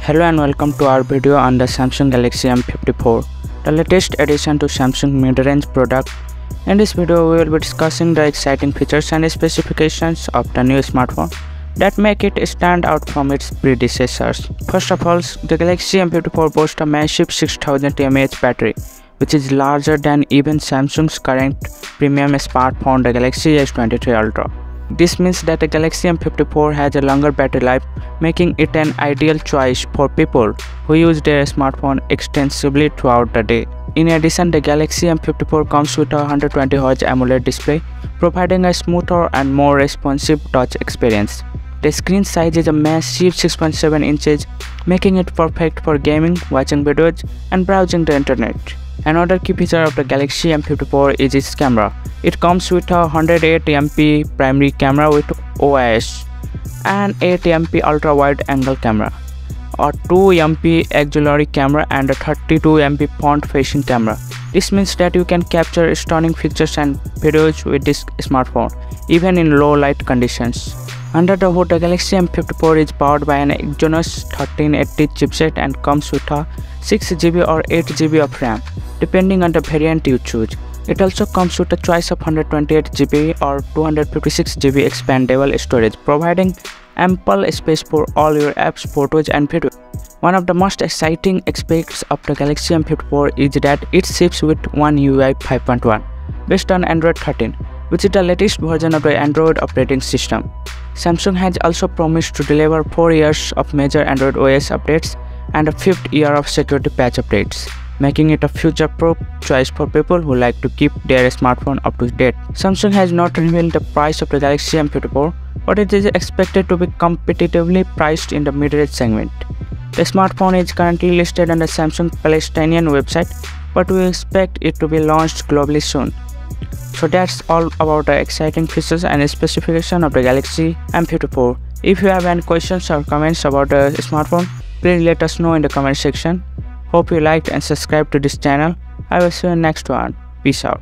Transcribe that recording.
Hello and welcome to our video on the Samsung Galaxy M54, the latest addition to Samsung mid-range product. In this video, we will be discussing the exciting features and specifications of the new smartphone that make it stand out from its predecessors. First of all, the Galaxy M54 boasts a massive 6000 mAh battery, which is larger than even Samsung's current premium smartphone, the Galaxy S23 Ultra. This means that the Galaxy M54 has a longer battery life, making it an ideal choice for people who use their smartphone extensively throughout the day. In addition, the Galaxy M54 comes with a 120Hz AMOLED display, providing a smoother and more responsive touch experience. The screen size is a massive 6.7 inches, making it perfect for gaming, watching videos, and browsing the internet. Another key feature of the Galaxy M54 is its camera. It comes with a 108MP primary camera with OIS, an 8MP ultra-wide angle camera, a 2MP auxiliary camera, and a 32MP front-facing camera. This means that you can capture stunning pictures and videos with this smartphone, even in low light conditions. Under the hood, the Galaxy M54 is powered by an Exynos 1380 chipset and comes with a 6GB or 8GB of RAM, depending on the variant you choose. It also comes with a choice of 128GB or 256GB expandable storage, providing ample space for all your apps, photos, and videos. One of the most exciting aspects of the Galaxy M54 is that it ships with One UI 5.1 based on Android 13, which is the latest version of the Android operating system. Samsung has also promised to deliver 4 years of major Android OS updates and a 5th year of security patch updates, making it a future-proof choice for people who like to keep their smartphone up to date. Samsung has not revealed the price of the Galaxy M54, but it is expected to be competitively priced in the mid-range segment. The smartphone is currently listed on the Samsung Palestinian website, but we expect it to be launched globally soon. So that's all about the exciting features and specification of the Galaxy M54. If you have any questions or comments about the smartphone, please let us know in the comment section. Hope you liked and subscribed to this channel. I will see you in the next one. Peace out.